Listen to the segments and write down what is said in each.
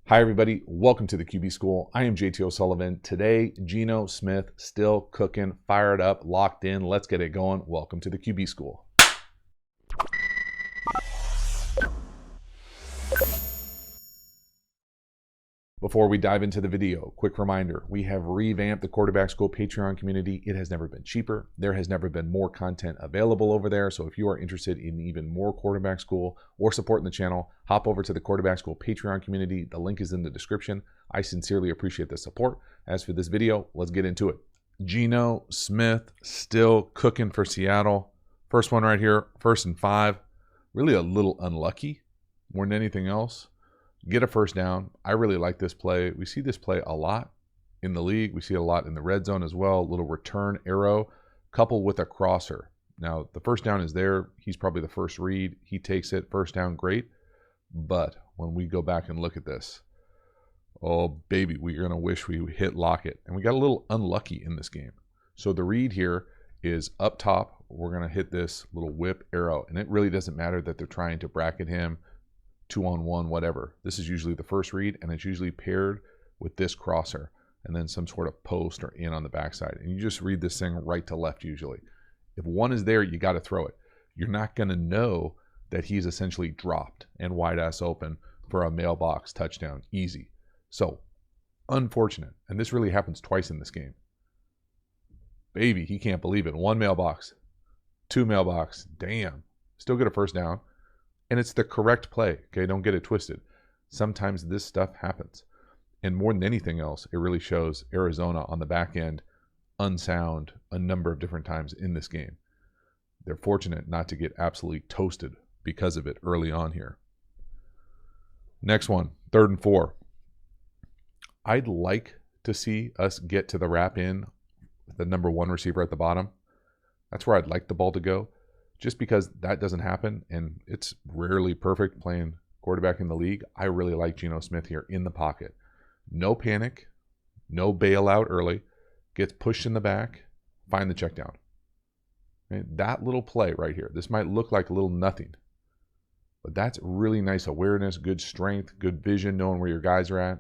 Hi everybody, welcome to the QB School. I am JT O'Sullivan. Today, Geno Smith still cooking, fired up, locked in. Let's get it going. Welcome to the QB School. Before we dive into the video, quick reminder, we have revamped the Quarterback School Patreon community. It has never been cheaper. There has never been more content available over there. So if you are interested in even more Quarterback School or supporting the channel, hop over to the Quarterback School Patreon community. The link is in the description. I sincerely appreciate the support. As for this video, let's get into it. Geno Smith still cooking for Seattle. First one right here, 1st and 5. Really a little unlucky more than anything else. Get a first down. I really like this play. We see this play a lot in the league. We see it a lot in the red zone as well. A little return arrow coupled with a crosser. Now, the first down is there. He's probably the first read. He takes it. First down, great. But when we go back and look at this, oh, baby, we're going to wish we hit Lockett. And we got a little unlucky in this game. So the read here is up top. We're going to hit this little whip arrow. And it really doesn't matter that they're trying to bracket him 2-on-1, whatever. This is usually the first read, and it's usually paired with this crosser and then some sort of post or in on the backside. And you just read this thing right to left usually. If one is there, you got to throw it. You're not going to know that he's essentially dropped and wide ass open for a mailbox touchdown. Easy. So, unfortunate. And this really happens twice in this game. Baby, he can't believe it. 1 mailbox, 2 mailbox. Damn. Still get a first down. And it's the correct play, okay? Don't get it twisted. Sometimes this stuff happens. And more than anything else, it really shows Arizona on the back end unsound a number of different times in this game. They're fortunate not to get absolutely toasted because of it early on here. Next one, 3rd and 4. I'd like to see us get to the wrap in with the number 1 receiver at the bottom. That's where I'd like the ball to go. Just because that doesn't happen, and it's rarely perfect playing quarterback in the league, I really like Geno Smith here in the pocket. No panic, no bailout early, gets pushed in the back, find the check down. Okay? That little play right here, this might look like a little nothing, but that's really nice awareness, good strength, good vision, knowing where your guys are at,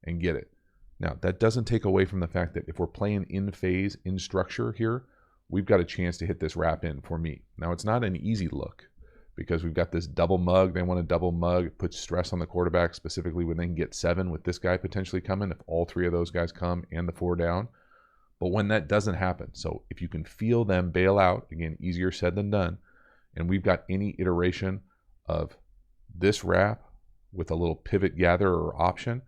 and get it. Now, that doesn't take away from the fact that if we're playing in phase, in structure here, we've got a chance to hit this wrap in for me. Now, it's not an easy look because we've got this double mug. They want a double mug. It puts stress on the quarterback, specifically when they can get 7 with this guy potentially coming, if all 3 of those guys come and the 4 down. But when that doesn't happen, so if you can feel them bail out, again, easier said than done, and we've got any iteration of this wrap with a little pivot gather or option,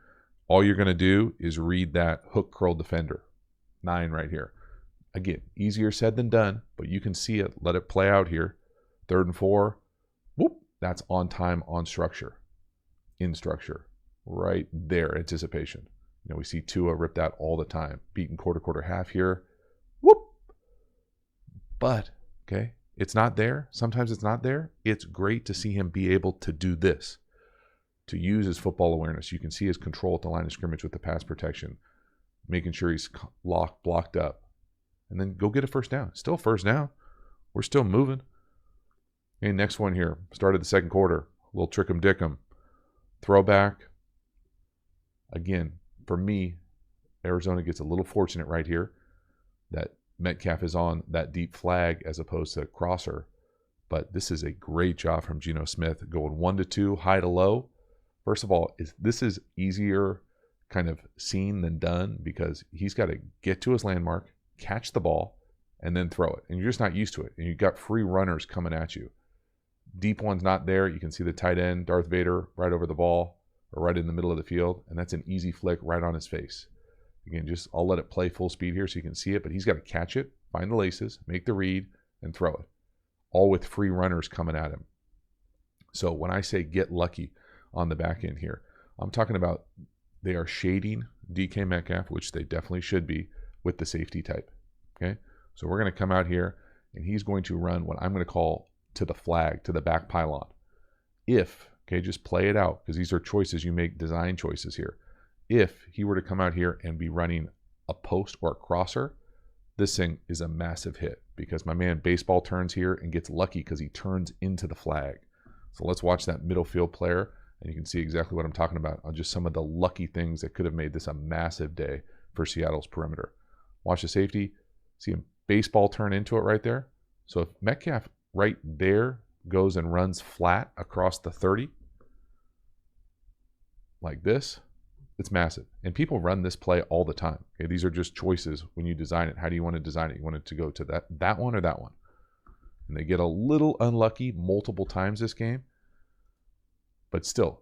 all you're going to do is read that hook curl defender, 9 right here. Again, easier said than done, but you can see it. Let it play out here. 3rd and 4. Whoop. That's on time, on structure. In structure. Right there. Anticipation. You know, we see Tua rip that all the time. Beating quarter half here. Whoop. But, okay, it's not there. Sometimes it's not there. It's great to see him be able to do this. To use his football awareness. You can see his control at the line of scrimmage with the pass protection. Making sure he's blocked up. And then go get a first down. Still first down. We're still moving. Okay, next one here. Started the 2nd quarter. A little trick 'em dick 'em. Throwback. Again, for me, Arizona gets a little fortunate right here that Metcalf is on that deep flag as opposed to crosser. But this is a great job from Geno Smith going 1-2, high to low. First of all, this is easier kind of seen than done because he's got to get to his landmark, catch the ball, and then throw it. And you're just not used to it. And you've got free runners coming at you. Deep one's not there. You can see the tight end, Darth Vader, right over the ball or right in the middle of the field. And that's an easy flick right on his face. Again, I'll let it play full speed here so you can see it. But he's got to catch it, find the laces, make the read, and throw it. All with free runners coming at him. So when I say get lucky on the back end here, I'm talking about they are shading DK Metcalf, which they definitely should be, with the safety type. Okay, so we're going to come out here and he's going to run what I'm going to call to the flag, to the back pylon. If, okay, just play it out because these are choices you make, design choices here. If he were to come out here and be running a post or a crosser, this thing is a massive hit because my man baseball turns here and gets lucky because he turns into the flag. So let's watch that middle field player And you can see exactly what I'm talking about on just some of the lucky things that could have made this a massive day for Seattle's perimeter. Watch the safety. See him baseball turn into it right there. So if Metcalf right there goes and runs flat across the 30 like this, it's massive. And people run this play all the time. Okay, these are just choices when you design it. How do you want to design it? You want it to go to that one or that one? And they get a little unlucky multiple times this game. But still,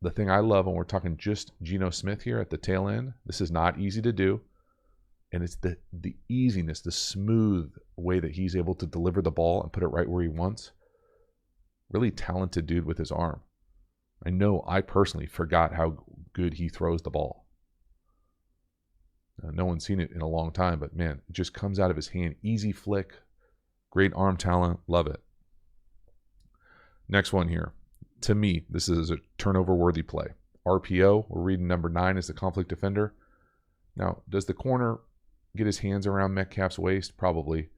the thing I love when we're talking just Geno Smith here at the tail end, this is not easy to do. And it's the easiness, the smooth way that he's able to deliver the ball and put it right where he wants. Really talented dude with his arm. I know I personally forgot how good he throws the ball. No one's seen it in a long time, but man, it just comes out of his hand. Easy flick, great arm talent, love it. Next one here. To me, this is a turnover-worthy play. RPO, we're reading number 9 as the conflict defender. Now, does the corner get his hands around Metcalf's waist? Probably.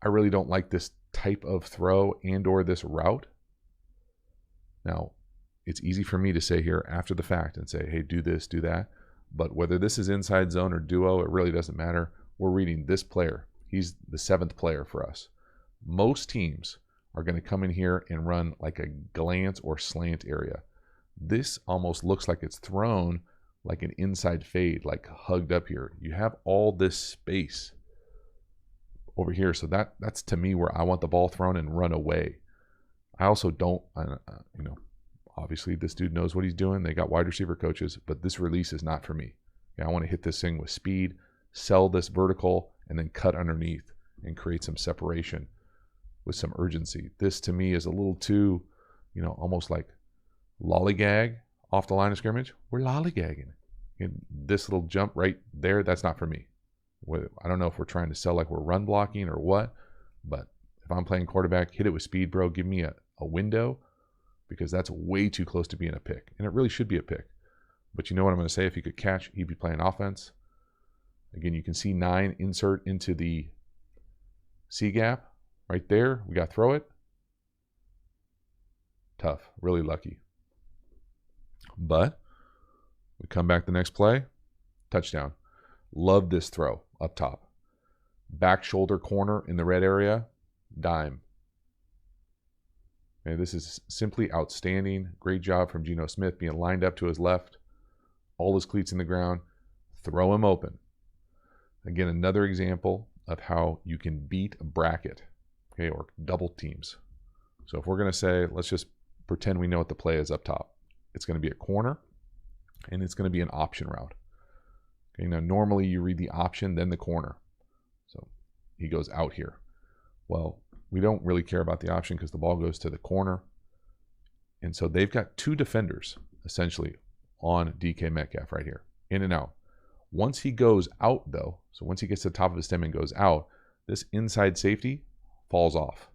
I really don't like this type of throw and or this route. Now, it's easy for me to say here after the fact and say, hey, do this, do that. But whether this is inside zone or duo, it really doesn't matter. We're reading this player. He's the 7th player for us. Most teams are going to come in here and run like a glance or slant area. This almost looks like it's thrown like an inside fade, like hugged up here. You have all this space over here. So that's to me where I want the ball thrown and run away. I also don't, obviously this dude knows what he's doing. They got wide receiver coaches, but this release is not for me. I want to hit this thing with speed, sell this vertical, and then cut underneath and create some separation with some urgency. This to me is a little too, almost like lollygag off the line of scrimmage. We're lollygagging. And this little jump right there, that's not for me. I don't know if we're trying to sell like we're run blocking or what, but if I'm playing quarterback, hit it with speed, bro. Give me a window, because that's way too close to being a pick. And it really should be a pick. But you know what I'm going to say? If he could catch, he'd be playing offense. Again, you can see 9 insert into the C gap. Right there, we got to throw it. Tough, really lucky. But we come back the next play, touchdown. Love this throw up top. Back shoulder corner in the red area, dime. Okay, this is simply outstanding. Great job from Geno Smith being lined up to his left. All his cleats in the ground. Throw him open. Again, another example of how you can beat a bracket. Okay, or double teams. So if we're going to say, let's just pretend we know what the play is up top. It's going to be a corner, and it's going to be an option route. Okay, now normally you read the option, then the corner. So he goes out here. Well, we don't really care about the option because the ball goes to the corner. And so they've got 2 defenders, essentially, on DK Metcalf right here, in and out. Once he goes out, though, so once he gets to the top of his stem and goes out, this inside safety falls off.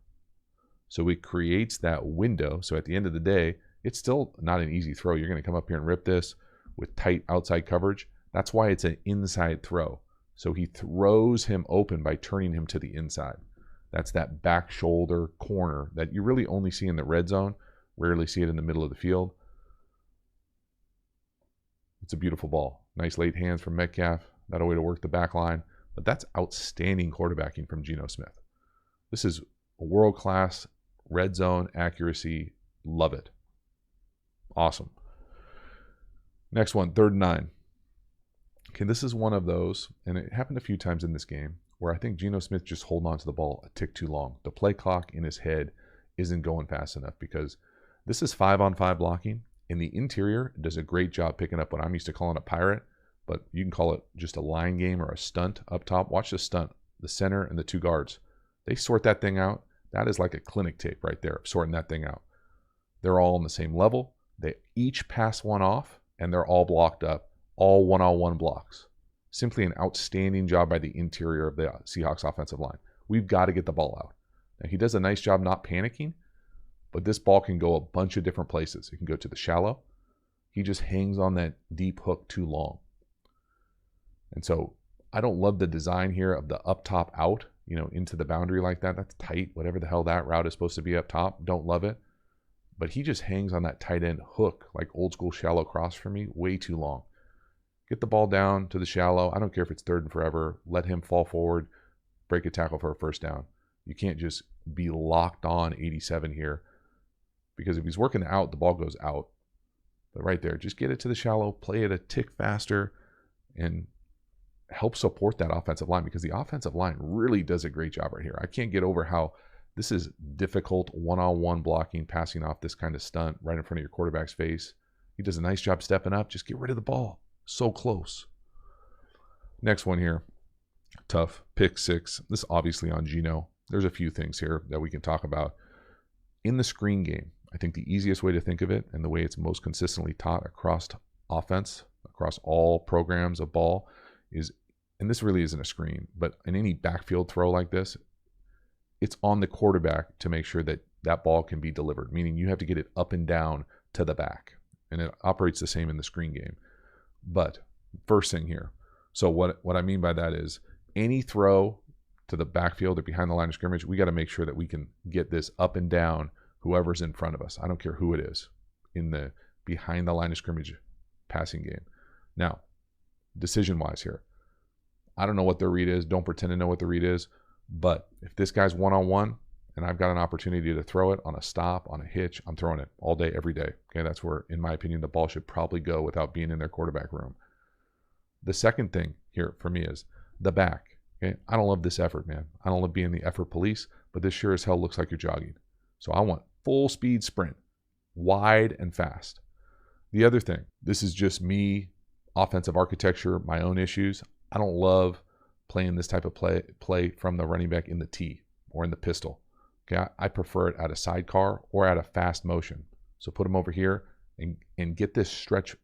So it creates that window. So at the end of the day, it's still not an easy throw. You're going to come up here and rip this with tight outside coverage. That's why it's an inside throw. So he throws him open by turning him to the inside. That's that back shoulder corner that you really only see in the red zone. Rarely see it in the middle of the field. It's a beautiful ball. Nice late hands from Metcalf. Not a way to work the back line. But that's outstanding quarterbacking from Geno Smith. This is a world-class red zone accuracy. Love it. Awesome. Next one, 3rd and 9. Okay, this is one of those, and it happened a few times in this game, where I think Geno Smith just holding on to the ball a tick too long. The play clock in his head isn't going fast enough, because this is 5-on-5 blocking, and the interior does a great job picking up what I'm used to calling a pirate, but you can call it just a line game or a stunt up top. Watch the stunt, the center and the 2 guards. They sort that thing out. That is like a clinic tape right there, sorting that thing out. They're all on the same level. They each pass one off, and they're all blocked up, all one-on-one blocks. Simply an outstanding job by the interior of the Seahawks offensive line. We've got to get the ball out. Now, he does a nice job not panicking, but this ball can go a bunch of different places. It can go to the shallow. He just hangs on that deep hook too long. And so I don't love the design here of the up top out, into the boundary like that. That's tight. Whatever the hell that route is supposed to be up top. Don't love it. but he just hangs on that tight end hook, like old school shallow cross for me, way too long. Get the ball down to the shallow. I don't care if it's third and forever. Let him fall forward, break a tackle for a first down. You can't just be locked on 87 here, because if he's working out, the ball goes out. But right there, just get it to the shallow, play it a tick faster, and help support that offensive line, because the offensive line really does a great job right here. I can't get over how this is difficult one-on-one blocking, passing off this kind of stunt right in front of your quarterback's face. He does a nice job stepping up. Just get rid of the ball. So close. Next one here. Tough. Pick 6. This is obviously on Geno. There's a few things here that we can talk about. In the screen game, I think the easiest way to think of it, and the way it's most consistently taught across offense, across all programs of ball, is, and this really isn't a screen, but in any backfield throw like this, it's on the quarterback to make sure that that ball can be delivered, meaning you have to get it up and down to the back. And it operates the same in the screen game. But first thing here, so what I mean by that is any throw to the backfield or behind the line of scrimmage, we got to make sure that we can get this up and down whoever's in front of us. I don't care who it is in the behind the line of scrimmage passing game. Now, decision-wise here, I don't know what the read is. Don't pretend to know what the read is. But if this guy's one-on-one and I've got an opportunity to throw it on a stop, on a hitch, I'm throwing it all day, every day. Okay, that's where, in my opinion, the ball should probably go without being in their quarterback room. The second thing here for me is the back. Okay, I don't love this effort, man. I don't love being the effort police, but this sure as hell looks like you're jogging. So I want full speed sprint, wide and fast. The other thing, this is just me, offensive architecture, my own issues. I don't love playing this type of play from the running back in the T or in the pistol. Okay, I prefer it at a sidecar or at a fast motion. So put them over here and get this stretch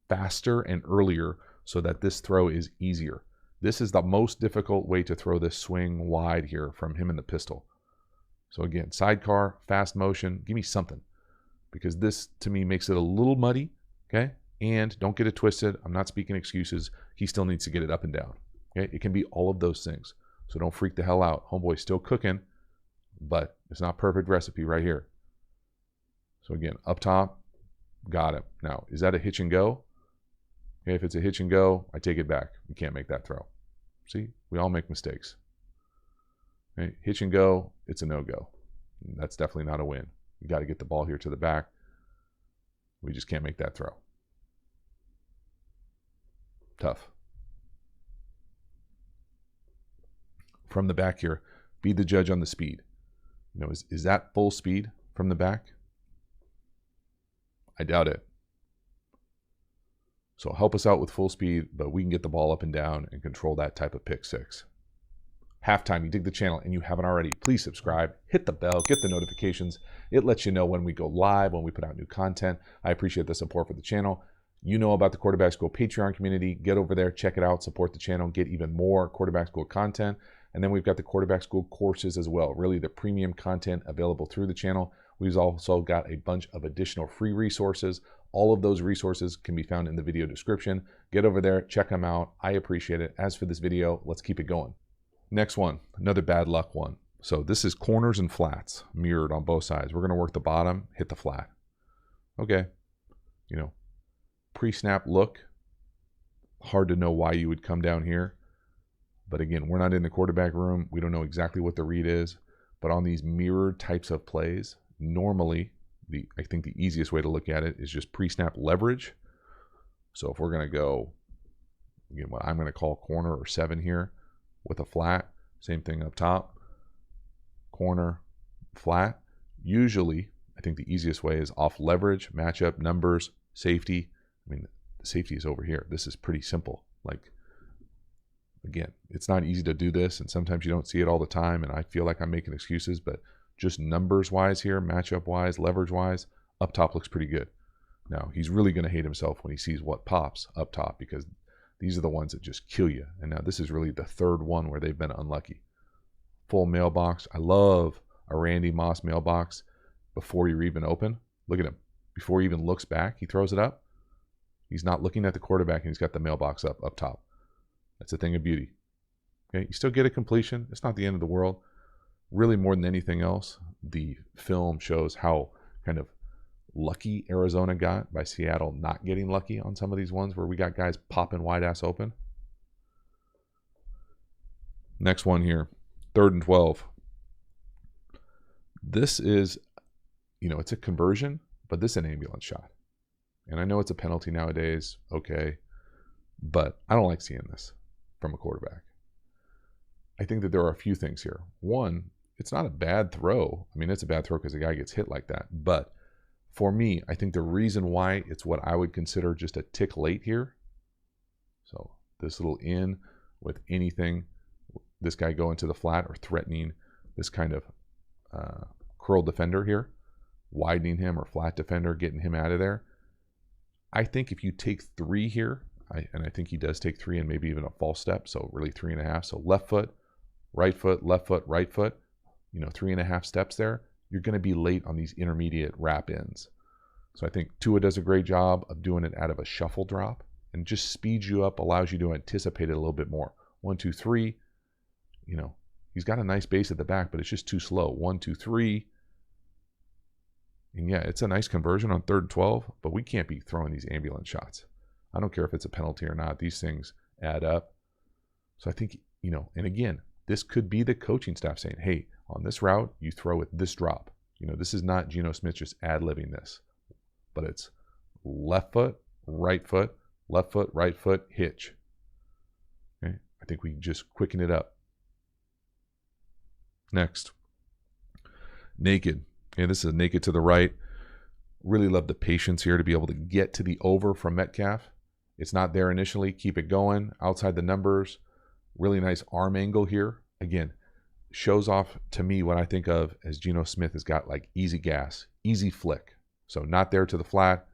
faster and earlier so that this throw is easier. This is the most difficult way to throw this swing wide here from him in the pistol. So again, sidecar, fast motion, give me something, because this to me makes it a little muddy, okay? And don't get it twisted. I'm not speaking excuses. He still needs to get it up and down. Okay? It can be all of those things. So don't freak the hell out. Homeboy's still cooking, but it's not perfect recipe right here. So again, up top, got it. Now, is that a hitch and go? Okay, if it's a hitch and go, I take it back. You can't make that throw. See, we all make mistakes. Okay? Hitch and go, it's a no-go. That's definitely not a win. You got to get the ball here to the back. We just can't make that throw. Tough. From the back here, be the judge on the speed. You know, is that full speed from the back? I doubt it. So help us out with full speed, but we can get the ball up and down and control that type of pick 6. Halftime, you dig the channel and you haven't already, please subscribe, hit the bell, get the notifications. It lets you know when we go live, when we put out new content. I appreciate the support for the channel. You know about the Quarterback School Patreon community. Get over there, check it out, support the channel, get even more Quarterback School content. And then we've got the Quarterback School courses as well, really the premium content available through the channel. We've also got a bunch of additional free resources. All of those resources can be found in the video description. Get over there, check them out. I appreciate it. As for this video, let's keep it going. Next one, another bad luck one. So this is corners and flats mirrored on both sides. We're going to work the bottom, hit the flat. Okay, you know, pre-snap look. Hard to know why you would come down here. But again, we're not in the quarterback room. We don't know exactly what the read is. But on these mirrored types of plays, normally, I think the easiest way to look at it is just pre-snap leverage. So if we're going to go, again, what I'm going to call corner or 7 here with a flat, same thing up top, corner, flat. Usually, I think the easiest way is off leverage, matchup, numbers, safety. I mean, the safety is over here. This is pretty simple. Like, again, it's not easy to do this, and sometimes you don't see it all the time, and I feel like I'm making excuses, but just numbers-wise here, matchup-wise, leverage-wise, up top looks pretty good. Now, he's really going to hate himself when he sees what pops up top, because these are the ones that just kill you. And now this is really the third one where they've been unlucky. Full mailbox. I love a Randy Moss mailbox before you're even open. Look at him. Before he even looks back, he throws it up. He's not looking at the quarterback, and he's got the mailbox up top. That's a thing of beauty. Okay, you still get a completion. It's not the end of the world. Really, more than anything else, the film shows how kind of lucky Arizona got by Seattle not getting lucky on some of these ones where we got guys popping wide ass open. Next one here, 3rd and 12. This is, it's a conversion, but this is an ambulance shot. And I know it's a penalty nowadays, okay, but I don't like seeing this from a quarterback. I think that there are a few things here. One, it's not a bad throw. I mean, it's a bad throw because the guy gets hit like that. But for me, I think the reason why it's what I would consider just a tick late here. So this little in with anything, this guy going to the flat or threatening this kind of curl defender here, widening him or flat defender, getting him out of there. I think if you take 3 here, and I think he does take 3 and maybe even a false step, so really 3.5. So left foot, right foot, left foot, right foot, 3.5 steps there, you're going to be late on these intermediate wrap ins. So I think Tua does a great job of doing it out of a shuffle drop and just speeds you up, allows you to anticipate it a little bit more. 1, 2, 3, he's got a nice base at the back, but it's just too slow. 1, 2, 3. And yeah, it's a nice conversion on 3rd and 12, but we can't be throwing these ambulance shots. I don't care if it's a penalty or not. These things add up. So I think, and again, this could be the coaching staff saying, hey, on this route, you throw it this drop. This is not Geno Smith just ad-libbing this, but it's left foot, right foot, right foot, hitch. Okay? I think we just quicken it up. Next, naked. Okay, this is naked to the right. Really love the patience here to be able to get to the over from Metcalf. It's not there initially. Keep it going. Outside the numbers. Really nice arm angle here. Again, shows off to me what I think of as Geno Smith has got like easy gas, easy flick. So not there to the flat,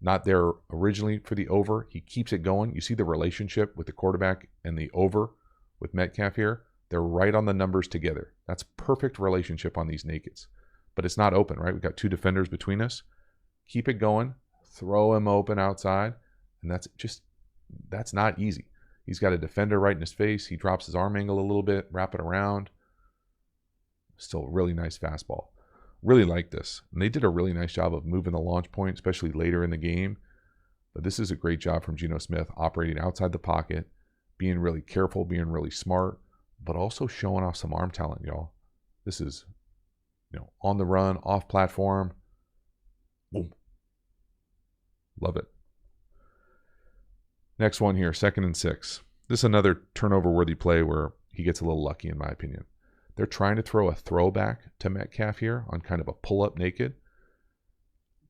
not there originally for the over. He keeps it going. You see the relationship with the quarterback and the over with Metcalf here. They're right on the numbers together. That's perfect relationship on these nakeds. But it's not open, right? We've got 2 defenders between us. Keep it going. Throw him open outside. And that's not easy. He's got a defender right in his face. He drops his arm angle a little bit, wrap it around. Still really nice fastball. Really like this. And they did a really nice job of moving the launch point, especially later in the game. But this is a great job from Geno Smith, operating outside the pocket, being really careful, being really smart, but also showing off some arm talent, y'all. This is, on the run, off platform. Boom. Love it. Next one here, 2nd and 6. This is another turnover-worthy play where he gets a little lucky, in my opinion. They're trying to throw a throwback to Metcalf here on kind of a pull-up naked.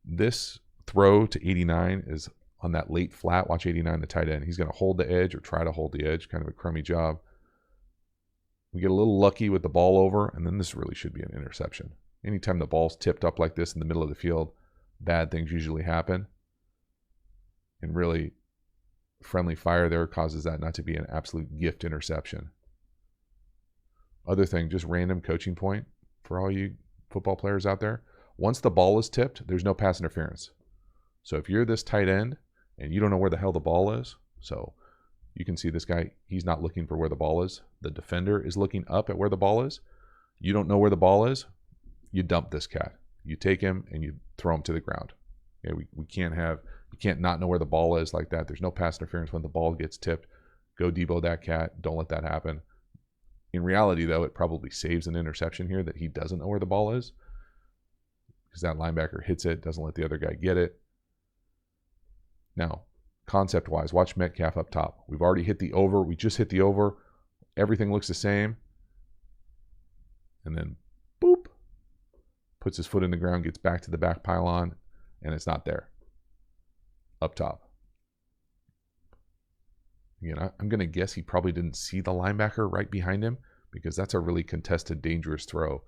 This throw to 89 is on that late flat. Watch 89, the tight end. He's going to hold the edge or try to hold the edge. Kind of a crummy job. We get a little lucky with the ball over, and then this really should be an interception. Anytime the ball's tipped up like this in the middle of the field, bad things usually happen. And really, friendly fire there causes that not to be an absolute gift interception. Other thing, just random coaching point for all you football players out there. Once the ball is tipped, there's no pass interference. So if you're this tight end and you don't know where the hell the ball is, so you can see this guy, he's not looking for where the ball is. The defender is looking up at where the ball is. You don't know where the ball is. You dump this cat. You take him and you throw him to the ground. Yeah, we can't have, you can't not know where the ball is like that. There's no pass interference when the ball gets tipped. Go Debo that cat. Don't let that happen. In reality, though, it probably saves an interception here that he doesn't know where the ball is because that linebacker hits it, doesn't let the other guy get it. Now, concept-wise, watch Metcalf up top. We've already hit the over. We just hit the over. Everything looks the same. And then, boop, puts his foot in the ground, gets back to the back pylon, and it's not there. Up top. Again, I'm going to guess he probably didn't see the linebacker right behind him because that's a really contested, dangerous throw.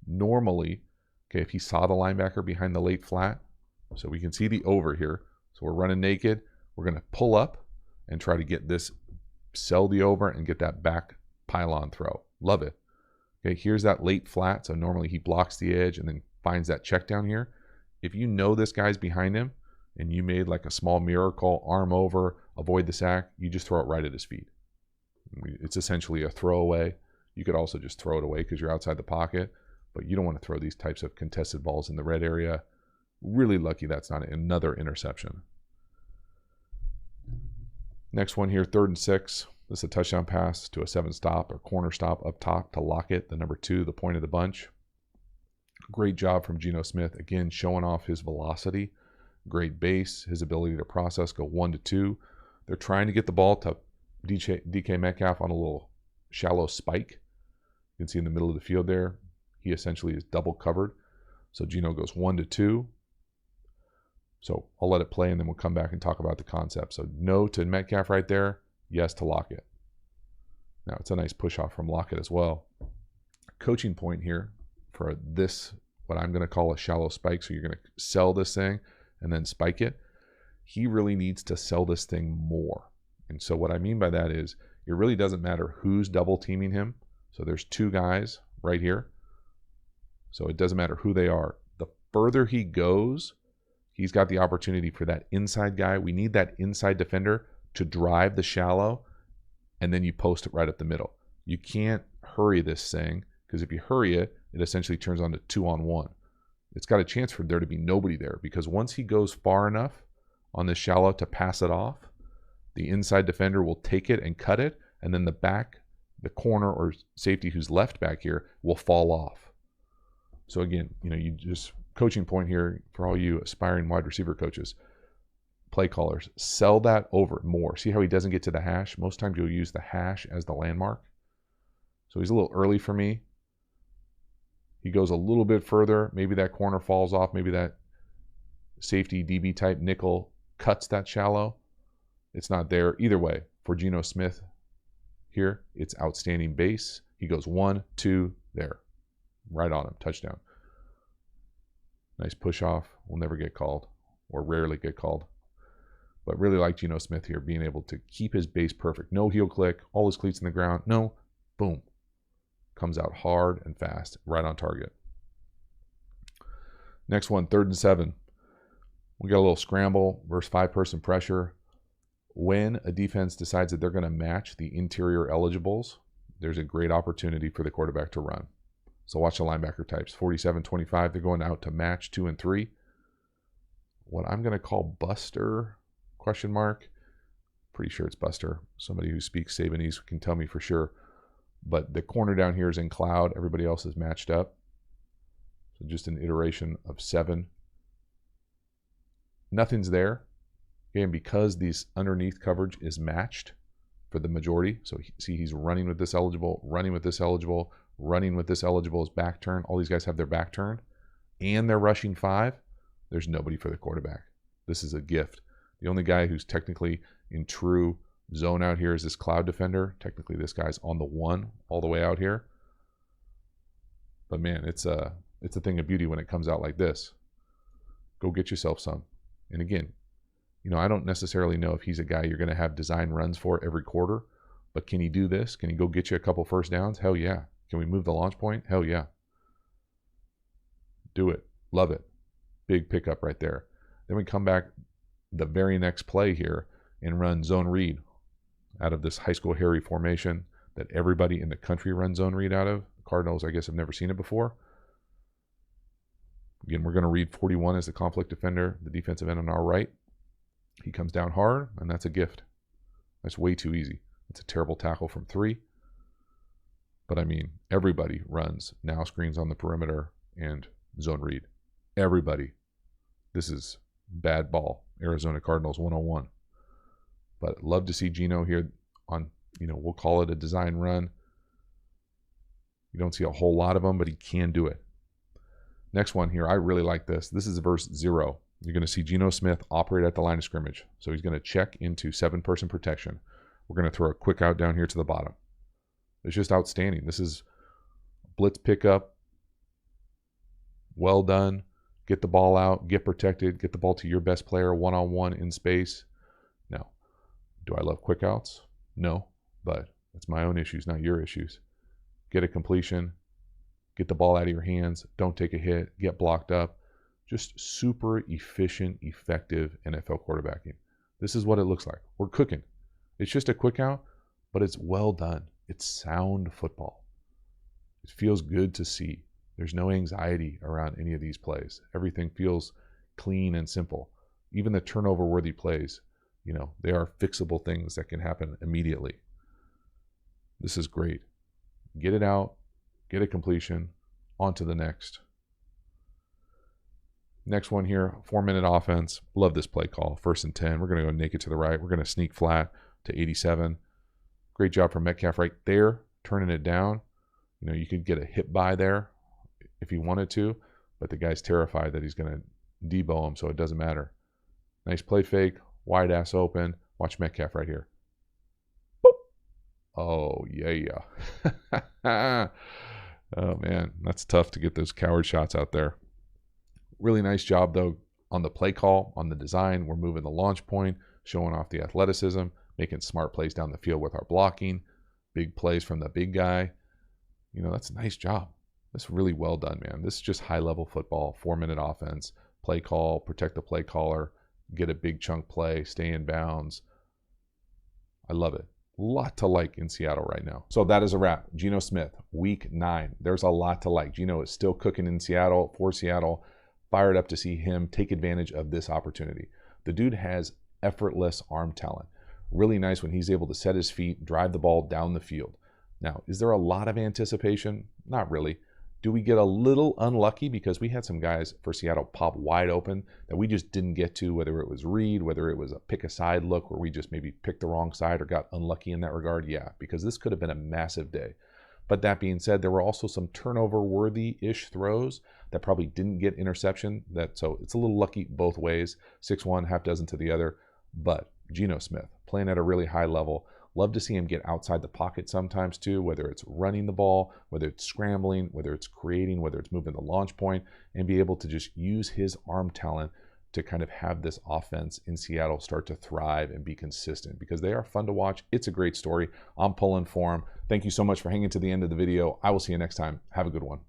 Normally, okay, if he saw the linebacker behind the late flat, so we can see the over here. So we're running naked. We're going to pull up and try to get this, sell the over and get that back pylon throw. Love it. Okay, here's that late flat. So normally he blocks the edge and then finds that check down here. If you know this guy's behind him and you made like a small mirror call, arm over, avoid the sack, you just throw it right at his feet. It's essentially a throwaway. You could also just throw it away because you're outside the pocket, but you don't want to throw these types of contested balls in the red area. Really lucky that's not another interception. Next one here, 3rd and 6. This is a touchdown pass to a 7-stop or corner stop up top to Lockett, the number 2, the point of the bunch. Great job from Geno Smith. Again, showing off his velocity. Great base, his ability to process, go 1-2. They're trying to get the ball to DK Metcalf on a little shallow spike. You can see in the middle of the field there, he essentially is double covered. So Geno goes 1-2. So I'll let it play and then we'll come back and talk about the concept. So no to Metcalf right there, yes to Lockett. Now it's a nice push off from Lockett as well. Coaching point here for this, what I'm going to call a shallow spike. So you're going to sell this thing and then spike it. He really needs to sell this thing more. And so what I mean by that is it really doesn't matter who's double teaming him. So there's 2 guys right here. So it doesn't matter who they are. The further he goes, he's got the opportunity for that inside guy. We need that inside defender to drive the shallow, and then you post it right up the middle. You can't hurry this thing, because if you hurry it, it essentially turns on to 2-on-1. It's got a chance for there to be nobody there, because once he goes far enough on this shallow to pass it off, the inside defender will take it and cut it, and then the corner or safety who's left back here will fall off. So again, you just coaching point here for all you aspiring wide receiver coaches, play callers, sell that over more. See how he doesn't get to the hash? Most times you'll use the hash as the landmark. So he's a little early for me. He goes a little bit further. Maybe that corner falls off. Maybe that safety DB type nickel cuts that shallow. It's not there. Either way, for Geno Smith here, it's outstanding base. He goes 1-2 there. Right on him. Touchdown. Nice push off. Will never get called, or rarely get called. But really like Geno Smith here, being able to keep his base perfect. No heel click, all his cleats in the ground. No, boom. Comes out hard and fast, right on target. Next one, 3rd and 7. We got a little scramble versus 5-person pressure. When a defense decides that they're going to match the interior eligibles, there's a great opportunity for the quarterback to run. So watch the linebacker types. 47-25, they're going out to match 2 and 3. What I'm going to call Buster, question mark. Pretty sure it's Buster. Somebody who speaks Sabanese can tell me for sure. But the corner down here is in cloud. Everybody else is matched up. So just an iteration of 7. Nothing's there. Again, because these underneath coverage is matched for the majority. So see, he's running with this eligible, running with this eligible, running with this eligible is back turn. All these guys have their back turned and they're rushing 5. There's nobody for the quarterback. This is a gift. The only guy who's technically in true zone out here is this cloud defender. Technically this guy's on the 1 all the way out here. But man, it's a thing of beauty when it comes out like this. Go get yourself some. And again, I don't necessarily know if he's a guy you're going to have design runs for every quarter, but can he do this? Can he go get you a couple first downs? Hell yeah. Can we move the launch point? Hell yeah. Do it. Love it. Big pickup right there. Then we come back the very next play here and run zone read out of this high school Harry formation that everybody in the country runs zone read out of. The Cardinals, I guess, have never seen it before. Again, we're going to read 41 as the conflict defender, the defensive end on our right. He comes down hard, and that's a gift. That's way too easy. It's a terrible tackle from 3. But I mean, everybody runs now screens on the perimeter and zone read. Everybody. This is bad ball. Arizona Cardinals 101. But love to see Geno here on, we'll call it a design run. You don't see a whole lot of them, but he can do it. Next one here, I really like this. This is verse 0. You're going to see Geno Smith operate at the line of scrimmage. So he's going to check into 7-person protection. We're going to throw a quick out down here to the bottom. It's just outstanding. This is blitz pickup. Well done. Get the ball out. Get protected. Get the ball to your best player one-on-one in space. Now, do I love quick outs? No, but it's my own issues, not your issues. Get a completion. Get the ball out of your hands. Don't take a hit. Get blocked up. Just super efficient, effective NFL quarterbacking. This is what it looks like. We're cooking. It's just a quick out, but it's well done. It's sound football. It feels good to see. There's no anxiety around any of these plays. Everything feels clean and simple. Even the turnover-worthy plays, you know, they are fixable things that can happen immediately. This is great. Get it out, get a completion, on to the next. Next one here, 4-minute offense. Love this play call. 1st and 10. We're going to go naked to the right. We're going to sneak flat to 87. Great job from Metcalf right there, turning it down. You know, you could get a hit by there if he wanted to, but the guy's terrified that he's going to debo him, so it doesn't matter. Nice play fake, wide ass open. Watch Metcalf right here. Boop. Oh, yeah. Oh, man, that's tough to get those coward shots out there. Really nice job, though, on the play call, on the design. We're moving the launch point, showing off the athleticism, making smart plays down the field with our blocking, big plays from the big guy. You know, that's a nice job. That's really well done, man. This is just high-level football, 4-minute offense, play call, protect the play caller, get a big chunk play, stay in bounds. I love it. A lot to like in Seattle right now. So that is a wrap. Geno Smith, week 9. There's a lot to like. Geno is still cooking in Seattle, for Seattle. Fired up to see him take advantage of this opportunity. The dude has effortless arm talent. Really nice when he's able to set his feet, drive the ball down the field. Now, is there a lot of anticipation? Not really. Do we get a little unlucky because we had some guys for Seattle pop wide open that we just didn't get to, whether it was read, whether it was a pick a side look where we just maybe picked the wrong side or got unlucky in that regard? Yeah, because this could have been a massive day. But that being said, there were also some turnover-worthy-ish throws that probably didn't get interception. So it's a little lucky both ways, 6-1, half dozen to the other. But Geno Smith, playing at a really high level. Love to see him get outside the pocket sometimes too, whether it's running the ball, whether it's scrambling, whether it's creating, whether it's moving the launch point, and be able to just use his arm talent to kind of have this offense in Seattle start to thrive and be consistent, because they are fun to watch. It's a great story. I'm pulling for him. Thank you so much for hanging to the end of the video. I will see you next time. Have a good one.